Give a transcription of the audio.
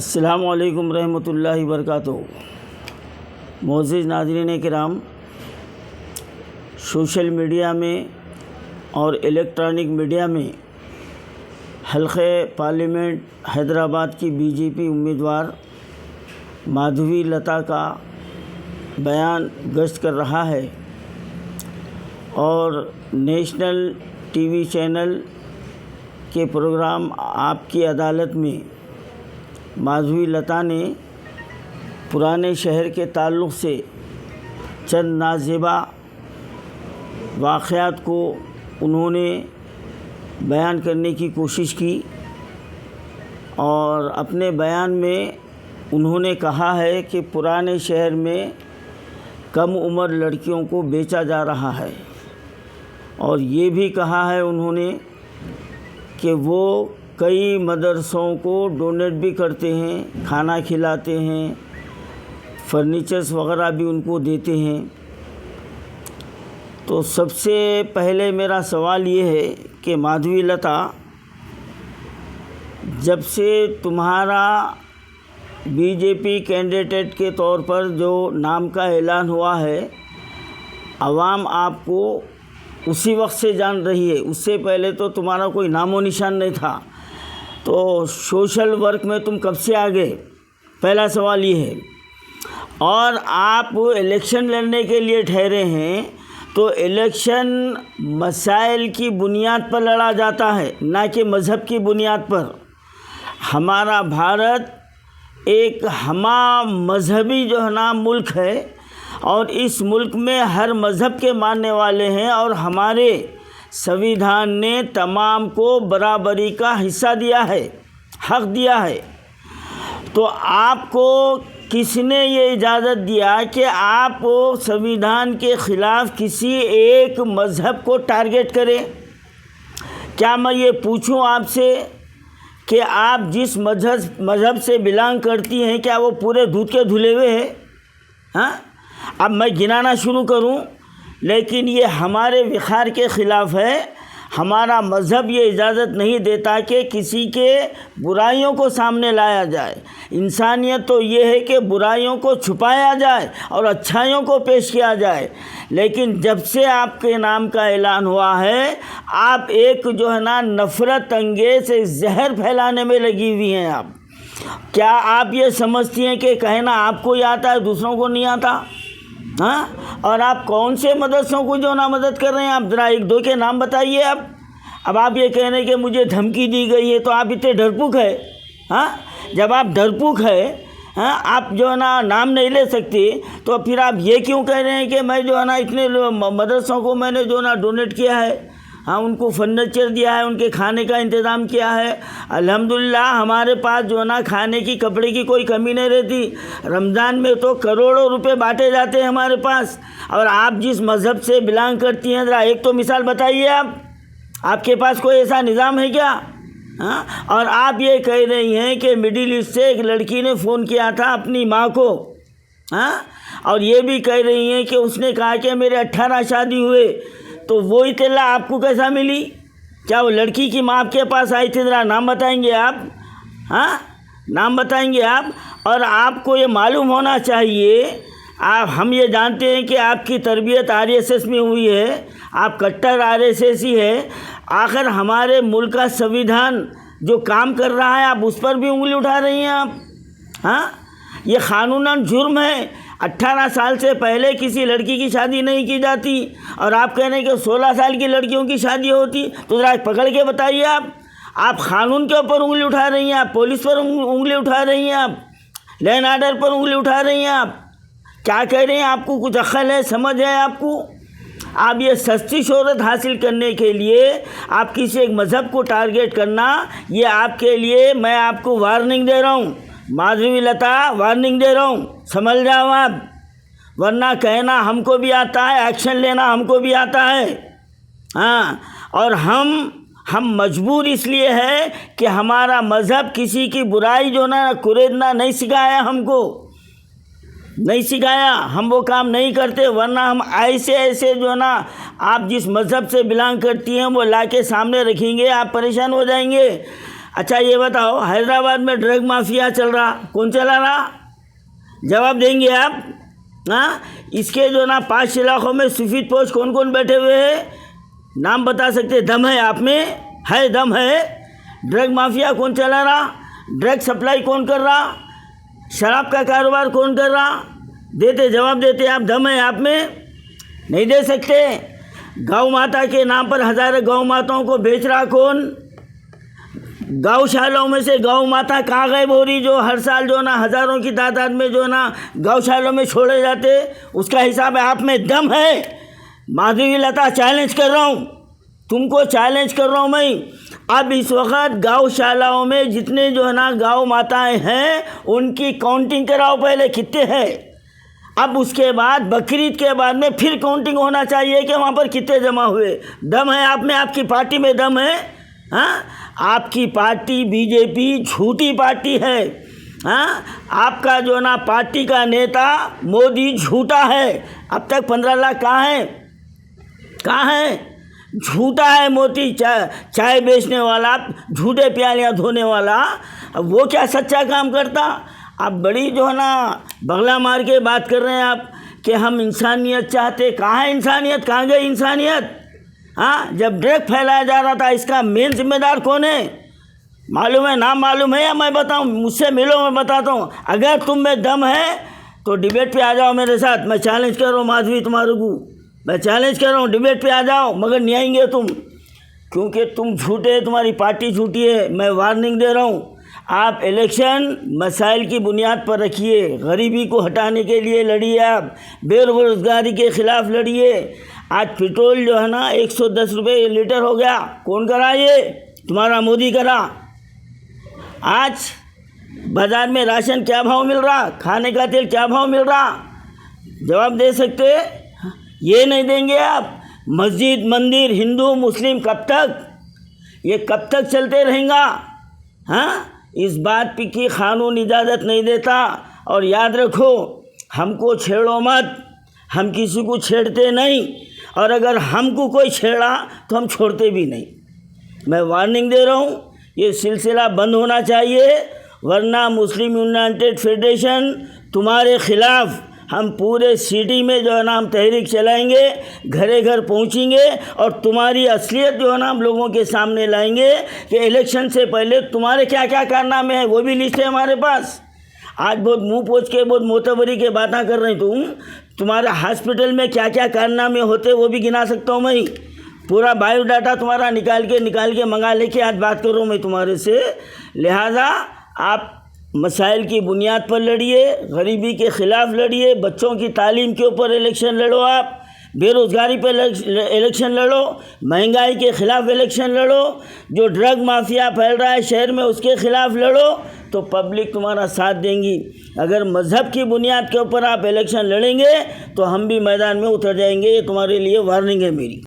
अस्सलामु अलैकुम रहमतुल्लाहि वबरकातुहू। मोअज़्ज़िज़ नाज़रीन किराम, सोशल मीडिया में और इलेक्ट्रॉनिक मीडिया में हल्क़े पार्लियामेंट हैदराबाद की बीजेपी उम्मीदवार माधवी लता का बयान गश्त कर रहा है और नेशनल टीवी चैनल के प्रोग्राम आपकी अदालत में माधवी लता ने पुराने शहर के ताल्लुक़ से चंद नाज़ेबा वाक़यात को उन्होंने बयान करने की कोशिश की और अपने बयान में उन्होंने कहा है कि पुराने शहर में कम उम्र लड़कियों को बेचा जा रहा है और ये भी कहा है उन्होंने कि वो कई मदरसों को डोनेट भी करते हैं, खाना खिलाते हैं, फर्नीचर्स वगैरह भी उनको देते हैं। तो सबसे पहले मेरा सवाल ये है कि माधवी लता, जब से तुम्हारा बीजेपी कैंडिडेट के तौर पर जो नाम का ऐलान हुआ है, आवाम आपको उसी वक्त से जान रही है। उससे पहले तो तुम्हारा कोई नामो निशान नहीं था। तो सोशल वर्क में तुम कब से आ गए? पहला सवाल ये है। और आप इलेक्शन लड़ने के लिए ठहरे हैं तो इलेक्शन मसाइल की बुनियाद पर लड़ा जाता है, ना कि मज़हब की बुनियाद पर। हमारा भारत एक हमा मज़हबी जो है ना मुल्क है और इस मुल्क में हर मज़हब के मानने वाले हैं और हमारे संविधान ने तमाम को बराबरी का हिस्सा दिया है, हक़ दिया है। तो आपको किसने ये इजाज़त दिया कि आप संविधान के ख़िलाफ़ किसी एक मज़हब को टारगेट करें? क्या मैं ये पूछूं आपसे कि आप जिस मज़हब से बिलोंग करती हैं, क्या वो पूरे दूध के धुले हुए हैं? हाँ, अब मैं गिनाना शुरू करूं, लेकिन ये हमारे विखार के ख़िलाफ़ है। हमारा मज़हब ये इजाज़त नहीं देता कि किसी के बुराइयों को सामने लाया जाए। इंसानियत तो ये है कि बुराइयों को छुपाया जाए और अच्छाइयों को पेश किया जाए। लेकिन जब से आपके नाम का ऐलान हुआ है, आप एक जो है ना नफ़रत अंगेज़ जहर फैलाने में लगी हुई हैं। आप क्या आप ये समझती हैं कि कहना आपको ही आता है, दूसरों को नहीं आता? हाँ, और आप कौन से मदरसों को जो ना मदद कर रहे हैं? आप ज़रा एक दो के नाम बताइए। अब आप ये कह रहे हैं कि मुझे धमकी दी गई है, तो आप इतने डरपोक है? हाँ, जब आप डरपोक है, हाँ, आप जो है ना नाम नहीं ले सकते, तो फिर आप ये क्यों कह रहे हैं कि मैं जो है ना इतने मदरसों को मैंने जो ना डोनेट किया है, हाँ, उनको फर्नीचर दिया है, उनके खाने का इंतज़ाम किया है। अल्हम्दुलिल्लाह हमारे पास जो है ना खाने की कपड़े की कोई कमी नहीं रहती। रमज़ान में तो करोड़ों रुपए बांटे जाते हैं हमारे पास। और आप जिस मज़हब से बिलोंग करती हैं, ज़रा एक तो मिसाल बताइए। आपके पास कोई ऐसा निज़ाम है क्या? हाँ, और आप ये कह रही हैं कि मिडिल ईस्ट से एक लड़की ने फ़ोन किया था अपनी माँ को, हाँ, और ये भी कह रही हैं कि उसने कहा कि मेरे 18 शादी हुए। तो वो इत्तला आपको कैसा मिली? क्या वो लड़की की माँ आपके पास आई थी? ज़रा नाम बताएंगे आप? हाँ, नाम बताएंगे आप? और आपको ये मालूम होना चाहिए, हम ये जानते हैं कि आपकी तरबियत आरएसएस में हुई है, आप कट्टर आरएसएस ही है। आखिर हमारे मुल्क का संविधान जो काम कर रहा है, आप उस पर भी उंगली उठा रही हैं आप। हाँ, ये क़ानूनन जुर्म है। 18 साल से पहले किसी लड़की की शादी नहीं की जाती और आप कह रहे हैं कि 16 साल की लड़कियों की शादी होती। तो ज़रा पकड़ के बताइए। आप क़ानून के ऊपर उंगली उठा रही हैं, आप पुलिस पर उंगली उठा रही हैं, आप लैंड आर्डर पर उंगली उठा रही हैं। आप क्या कह रहे हैं? आपको कुछ अक्ल है, समझ है आपको? आप ये सस्ती शोहरत हासिल करने के लिए आप किसी एक मज़हब को टारगेट करना, ये आपके लिए मैं आपको वार्निंग दे रहा हूँ। माधवी लता, वार्निंग दे रहा हूँ, समझ जाओ आप, वरना कहना हमको भी आता है, एक्शन लेना हमको भी आता है। हाँ, और हम मजबूर इसलिए है कि हमारा मज़हब किसी की बुराई जो ना कुरेदना नहीं सिखाया, हमको नहीं सिखाया, हम वो काम नहीं करते। वरना हम ऐसे जो ना आप जिस मज़हब से बिलोंग करती हैं वो ला के सामने रखेंगे, आप परेशान हो जाएंगे। अच्छा ये बताओ, हैदराबाद में ड्रग माफिया चल रहा, कौन चला रहा? जवाब देंगे आप? हाँ, इसके जो ना 5 इलाकों में सफेद पोश कौन कौन बैठे हुए हैं? नाम बता सकते? दम है आप में? है दम है? ड्रग माफिया कौन चला रहा? ड्रग सप्लाई कौन कर रहा? शराब का कारोबार कौन कर रहा? देते, जवाब देते आप? दम है आप में? नहीं दे सकते। गौ माता के नाम पर हज़ारों गौ माताओं को बेच रहा कौन? गौशालाओं में से गौ माता कहाँ गायब हो रही, जो हर साल जो ना हज़ारों की तादाद में जो ना गौशालों में छोड़े जाते, उसका हिसाब है आप में? दम है? माधवी लता, चैलेंज कर रहा हूँ तुमको, चैलेंज कर रहा हूँ मैं। अब इस वक्त गौशालाओं में जितने जो है ना गौ माताएँ हैं उनकी काउंटिंग कराओ पहले, कितने हैं। अब उसके बाद बकरीद के बाद में फिर काउंटिंग होना चाहिए कि वहाँ पर कितने जमा हुए। दम है आप में? आपकी पार्टी में दम है? हाँ, आपकी पार्टी बीजेपी झूठी पार्टी है। हाँ, आपका जो ना पार्टी का नेता मोदी झूठा है। अब तक 15 लाख कहाँ है? कहाँ है? झूठा है मोदी, चाय बेचने वाला, झूठे प्यालियाँ धोने वाला। अब वो क्या सच्चा काम करता? आप बड़ी जो है ना बगला मार के बात कर रहे हैं आप कि हम इंसानियत चाहते। कहाँ है इंसानियत? कहाँ गई इंसानियत? हाँ, जब ड्रग फैलाया जा रहा था इसका मेन जिम्मेदार कौन है? मालूम है? नाम मालूम है या मैं बताऊं? मुझसे मिलो, मैं बताता हूँ। अगर तुम में दम है तो डिबेट पे आ जाओ मेरे साथ। मैं चैलेंज कर रहा हूँ माधवी तुम्हारे को, मैं चैलेंज कर रहा हूँ, डिबेट पे आ जाओ, मगर नहीं आएंगे तुम, क्योंकि तुम झूठे, तुम्हारी पार्टी झूठी है। मैं वार्निंग दे रहा हूँ, आप इलेक्शन मसाइल की बुनियाद पर रखिए। गरीबी को हटाने के लिए लड़िए, आप बेरोज़गारी के ख़िलाफ़ लड़िए। आज पेट्रोल जो है ना 110 रुपये लीटर हो गया, कौन करा? ये तुम्हारा मोदी करा। आज बाज़ार में राशन क्या भाव मिल रहा? खाने का तेल क्या भाव मिल रहा? जवाब दे सकते? ये नहीं देंगे आप। मस्जिद मंदिर हिंदू मुस्लिम कब तक? ये कब तक चलते रहेगा? हाँ, इस बात की कानून इजाज़त नहीं देता। और याद रखो, हमको छेड़ो मत, हम किसी को छेड़ते नहीं, और अगर हमको कोई छेड़ा तो हम छोड़ते भी नहीं। मैं वार्निंग दे रहा हूँ, ये सिलसिला बंद होना चाहिए, वरना मुस्लिम यूनाइटेड फेडरेशन तुम्हारे ख़िलाफ़ हम पूरे सिटी में जो है ना हम तहरीक चलाएंगे, घरे घर पहुंचेंगे और तुम्हारी असलियत जो है ना हम लोगों के सामने लाएंगे कि इलेक्शन से पहले तुम्हारे क्या क्या कारनामे हैं, वो भी लिस्ट है हमारे पास। आज बहुत मुंह पोंछ के बहुत मोतबरी के बातें कर रहे तुम। तुम्हारे हॉस्पिटल में क्या क्या कारनामे होते वो भी गिना सकता हूँ मैं। पूरा बायोडाटा तुम्हारा निकाल के मंगा लेके आज बात कर रहा हूँ मैं तुम्हारे से। लिहाजा आप मसाइल की बुनियाद पर लड़िए, गरीबी के ख़िलाफ़ लड़िए, बच्चों की तालीम के ऊपर इलेक्शन लड़ो, आप बेरोज़गारी पर इलेक्शन लड़ो, महंगाई के ख़िलाफ़ इलेक्शन लड़ो, जो ड्रग माफिया फैल रहा है शहर में उसके ख़िलाफ़ लड़ो, तो पब्लिक तुम्हारा साथ देंगी। अगर मज़हब की बुनियाद के ऊपर आप इलेक्शन लड़ेंगे तो हम भी मैदान में उतर जाएंगे। ये तुम्हारे लिए वार्निंग है मेरी।